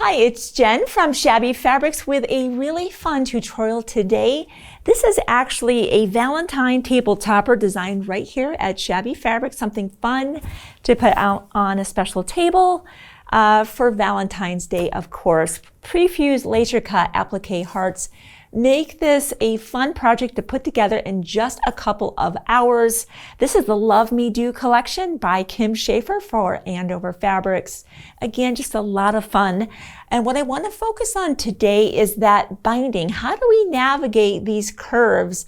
Hi, it's Jen from Shabby Fabrics with a really fun tutorial today. This is actually a Valentine Table Topper designed right here at Shabby Fabrics, something fun to put out on a special table for Valentine's Day, of course. Prefused laser cut applique hearts make this a fun project to put together in just a couple of hours. This is the Love Me Do collection by Kim Schaefer for Andover Fabrics. Again, just a lot of fun. And what I want to focus on today is that binding. How do we navigate these curves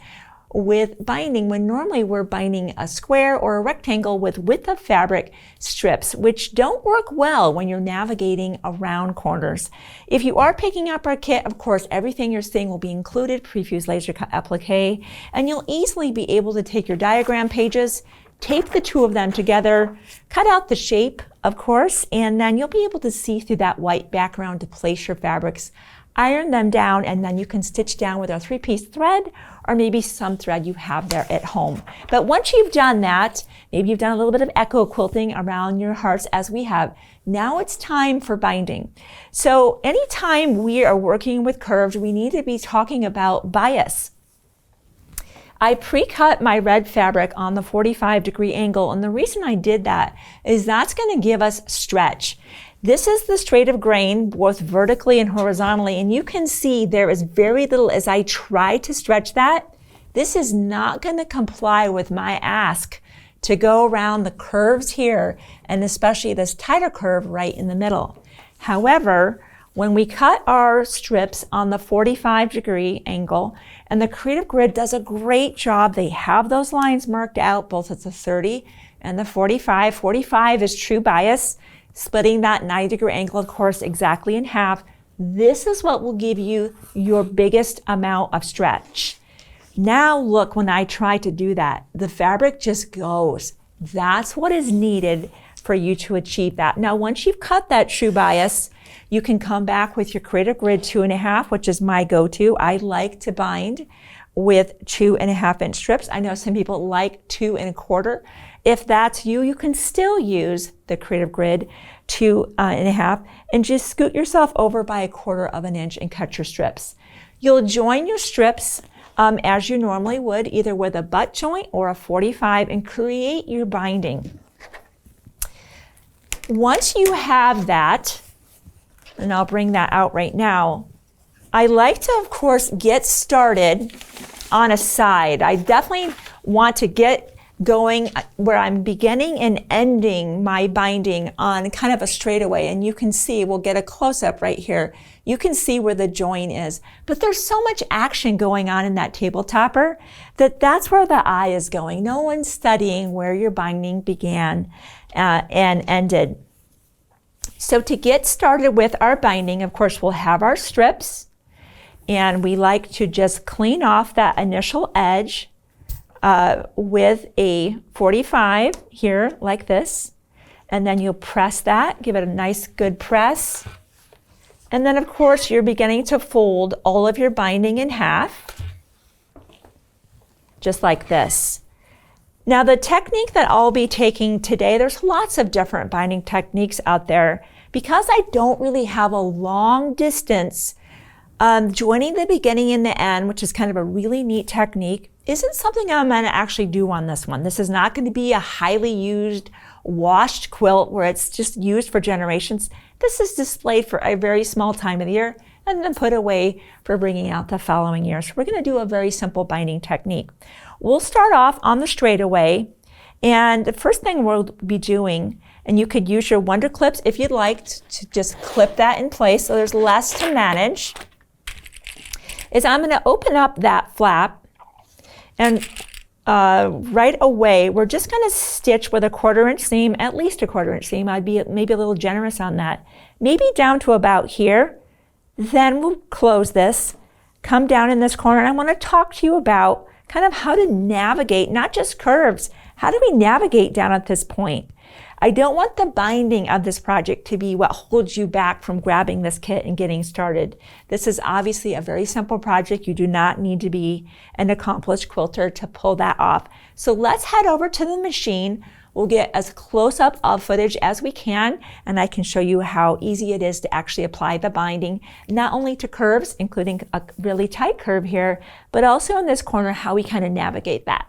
with binding when normally we're binding a square or a rectangle with width of fabric strips, which don't work well when you're navigating around corners. If you are picking up our kit, of course, everything you're seeing will be included, prefused laser cut applique, and you'll easily be able to take your diagram pages, tape the two of them together, cut out the shape, of course, and then you'll be able to see through that white background to place your fabrics, iron them down, and then you can stitch down with our 3-piece thread or maybe some thread you have there at home. But once you've done that, maybe you've done a little bit of echo quilting around your hearts as we have, now it's time for binding. So anytime we are working with curves, we need to be talking about bias. I pre-cut my red fabric on the 45-degree angle, and the reason I did that is that's going to give us stretch. This is the straight of grain, both vertically and horizontally, and you can see there is very little as I try to stretch that. This is not going to comply with my ask to go around the curves here, and especially this tighter curve right in the middle. However, when we cut our strips on the 45-degree angle, and the Creative Grid does a great job, they have those lines marked out, both at the 30 and the 45. 45 is true bias, splitting that 90-degree angle, of course, exactly in half. This is what will give you your biggest amount of stretch. Now look, when I try to do that, the fabric just goes. That's what is needed for you to achieve that. Now, once you've cut that true bias, you can come back with your Creative Grid 2.5, which is my go-to. I like to bind with 2.5-inch strips. I know some people like 2.25. If that's you, you can still use the Creative Grid 2.5 and just scoot yourself over by 1/4 inch and cut your strips. You'll join your strips as you normally would, either with a butt joint or a 45, and create your binding. Once you have that, and I'll bring that out right now, I like to, of course, get started on a side. I definitely want to get going where I'm beginning and ending my binding on kind of a straightaway, and you can see, we'll get a close-up right here. You can see where the join is, but there's so much action going on in that table topper that's where the eye is going. No one's studying where your binding began and ended. So to get started with our binding, of course, we'll have our strips, and we like to just clean off that initial edge with a 45 here, like this. And then you'll press that, give it a nice good press. And then, of course, you're beginning to fold all of your binding in half, just like this. Now, the technique that I'll be taking today, there's lots of different binding techniques out there. Because I don't really have a long distance, joining the beginning and the end, which is kind of a really neat technique, isn't something I'm going to actually do on this one. This is not going to be a highly used washed quilt where it's just used for generations. This is displayed for a very small time of the year and then put away for bringing out the following year. So we're going to do a very simple binding technique. We'll start off on the straightaway, and the first thing we'll be doing, and you could use your Wonder Clips if you'd like to just clip that in place so there's less to manage, is I'm going to open up that flap, and right away we're just going to stitch with a 1/4-inch seam, at least a 1/4-inch seam. I'd be maybe a little generous on that, maybe down to about here. Then we'll close this, come down in this corner, and I want to talk to you about kind of how to navigate, not just curves, how do we navigate down at this point? I don't want the binding of this project to be what holds you back from grabbing this kit and getting started. This is obviously a very simple project. You do not need to be an accomplished quilter to pull that off. So let's head over to the machine. We'll get as close up of footage as we can, and I can show you how easy it is to actually apply the binding, not only to curves, including a really tight curve here, but also in this corner, how we kind of navigate that.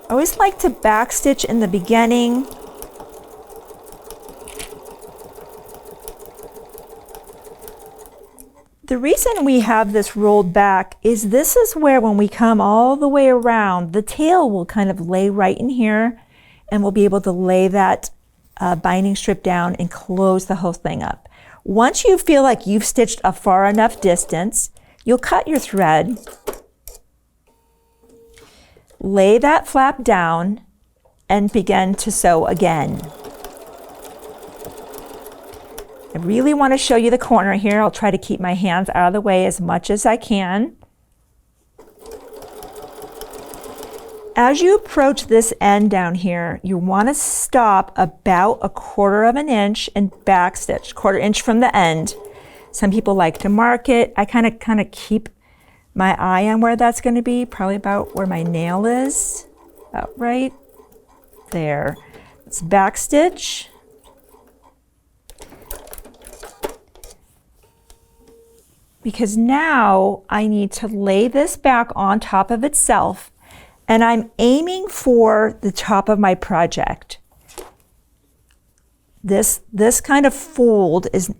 I always like to backstitch in the beginning. The reason we have this rolled back is this is where, when we come all the way around, the tail will kind of lay right in here, and we'll be able to lay that binding strip down and close the whole thing up. Once you feel like you've stitched a far enough distance, you'll cut your thread, lay that flap down, and begin to sew again. I really want to show you the corner here. I'll try to keep my hands out of the way as much as I can. As you approach this end down here, you want to stop about 1/4 of an inch and backstitch, 1/4 inch from the end. Some people like to mark it. I kind of keep my eye on where that's going to be, probably about where my nail is, about right there. Let's backstitch. Because now I need to lay this back on top of itself, and I'm aiming for the top of my project. This kind of fold is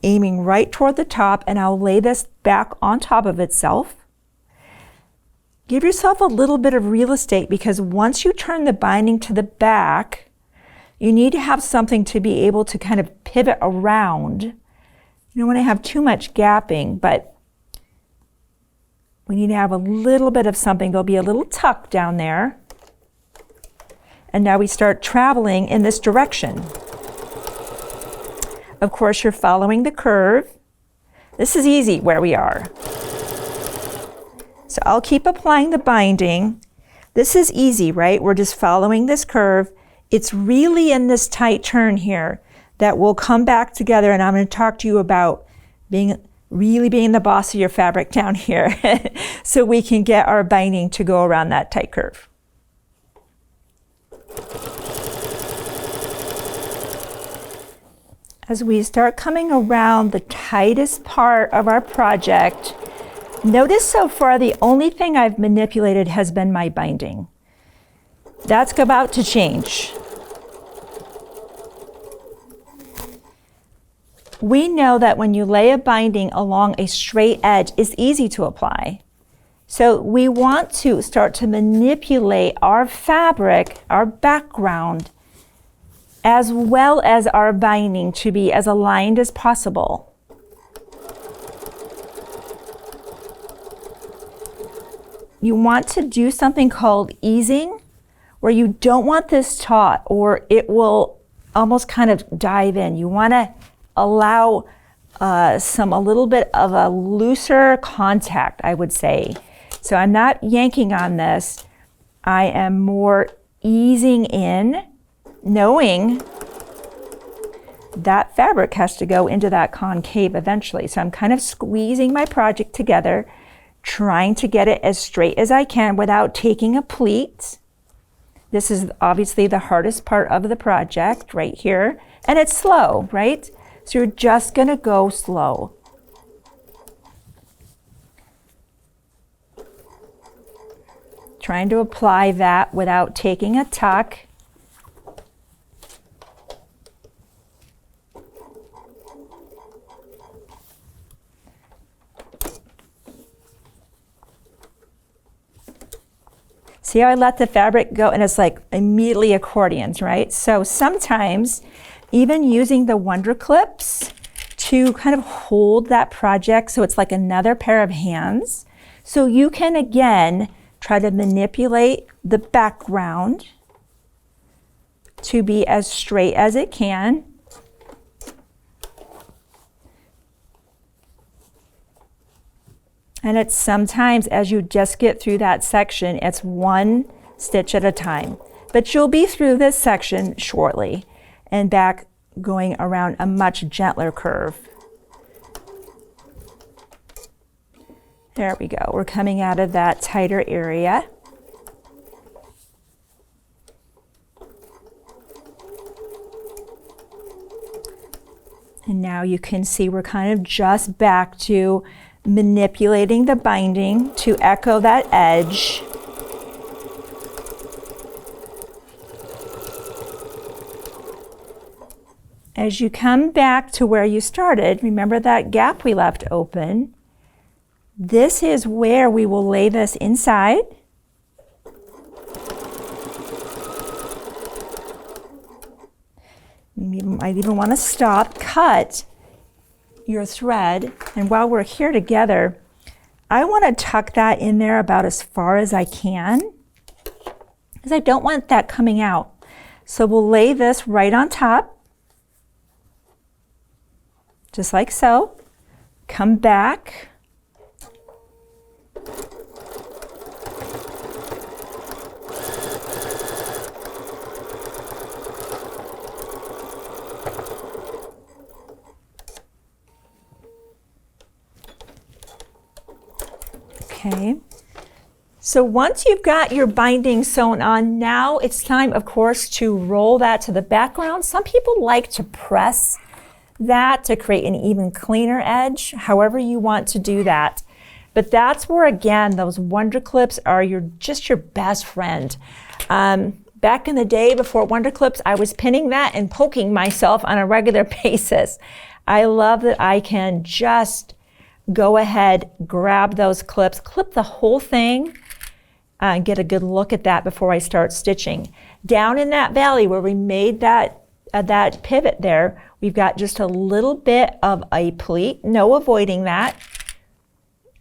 aiming right toward the top, and I'll lay this back on top of itself. Give yourself a little bit of real estate, because once you turn the binding to the back, you need to have something to be able to kind of pivot around. You don't want to have too much gapping, but we need to have a little bit of something. There'll be a little tuck down there. And now we start traveling in this direction. Of course, you're following the curve. This is easy where we are. So I'll keep applying the binding. This is easy, right? We're just following this curve. It's really in this tight turn here that will come back together, and I'm going to talk to you about really being the boss of your fabric down here so we can get our binding to go around that tight curve. As we start coming around the tightest part of our project, notice so far the only thing I've manipulated has been my binding. That's about to change. We know that when you lay a binding along a straight edge, it's easy to apply. So we want to start to manipulate our fabric, our background, as well as our binding to be as aligned as possible. You want to do something called easing, where you don't want this taut or it will almost kind of dive in. You want to allow a little bit of a looser contact, I would say. So I'm not yanking on this. I am more easing in, knowing that fabric has to go into that concave eventually. So I'm kind of squeezing my project together, trying to get it as straight as I can without taking a pleat. This is obviously the hardest part of the project right here. And it's slow, right? So you're just going to go slow. Trying to apply that without taking a tuck. See how I let the fabric go, and it's like immediately accordions, right? So sometimes even using the Wonder Clips to kind of hold that project so it's like another pair of hands. So you can again try to manipulate the background to be as straight as it can. And it's sometimes, as you just get through that section, it's one stitch at a time. But you'll be through this section shortly and back going around a much gentler curve. There we go. We're coming out of that tighter area. And now you can see we're kind of just back to manipulating the binding to echo that edge. As you come back to where you started, remember that gap we left open. This is where we will lay this inside. You might even want to stop, cut your thread, and while we're here together, I want to tuck that in there about as far as I can, because I don't want that coming out. So we'll lay this right on top, just like so. Come back. Okay, so once you've got your binding sewn on, now it's time, of course, to roll that to the background. Some people like to press that to create an even cleaner edge, however you want to do that. But that's where, again, those Wonder Clips are just your best friend. Back in the day before Wonder Clips, I was pinning that and poking myself on a regular basis. I love that I can just go ahead, grab those clips, clip the whole thing, and get a good look at that before I start stitching. Down in that valley where we made that pivot there, we've got just a little bit of a pleat, no avoiding that.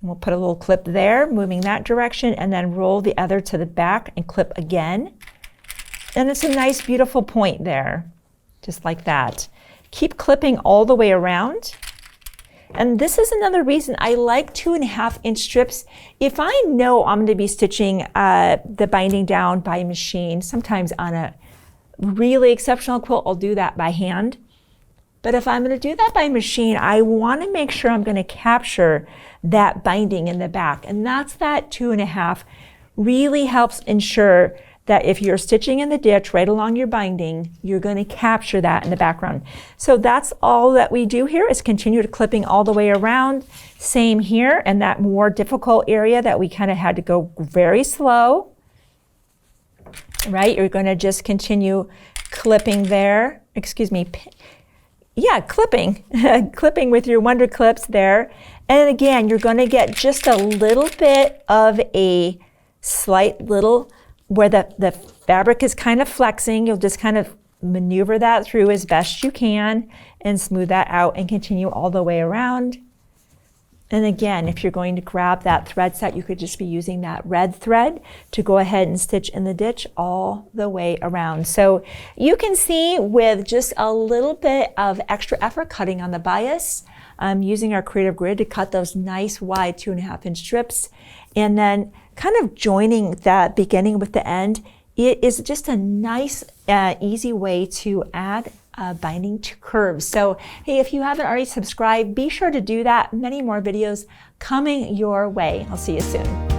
And we'll put a little clip there, moving that direction, and then roll the other to the back and clip again. And it's a nice, beautiful point there, just like that. Keep clipping all the way around. And this is another reason I like 2.5-inch strips. If I know I'm going to be stitching the binding down by machine, sometimes on a really exceptional quilt, I'll do that by hand. But if I'm going to do that by machine, I want to make sure I'm going to capture that binding in the back. And that's that 2.5 really helps ensure that if you're stitching in the ditch right along your binding, you're going to capture that in the background. So that's all that we do here, is continue to clipping all the way around. Same here, and that more difficult area that we kind of had to go very slow, right? You're going to just continue clipping there. Excuse me. Yeah, clipping. Clipping with your Wonder Clips there. And again, you're going to get just a little bit of a slight little, where the fabric is kind of flexing. You'll just kind of maneuver that through as best you can and smooth that out and continue all the way around. And again, if you're going to grab that thread set, you could just be using that red thread to go ahead and stitch in the ditch all the way around. So you can see with just a little bit of extra effort cutting on the bias, using our Creative Grid to cut those nice wide 2.5-inch strips, and then kind of joining that beginning with the end, it is just a nice, easy way to add binding to curves. So, hey, if you haven't already subscribed, be sure to do that. Many more videos coming your way. I'll see you soon.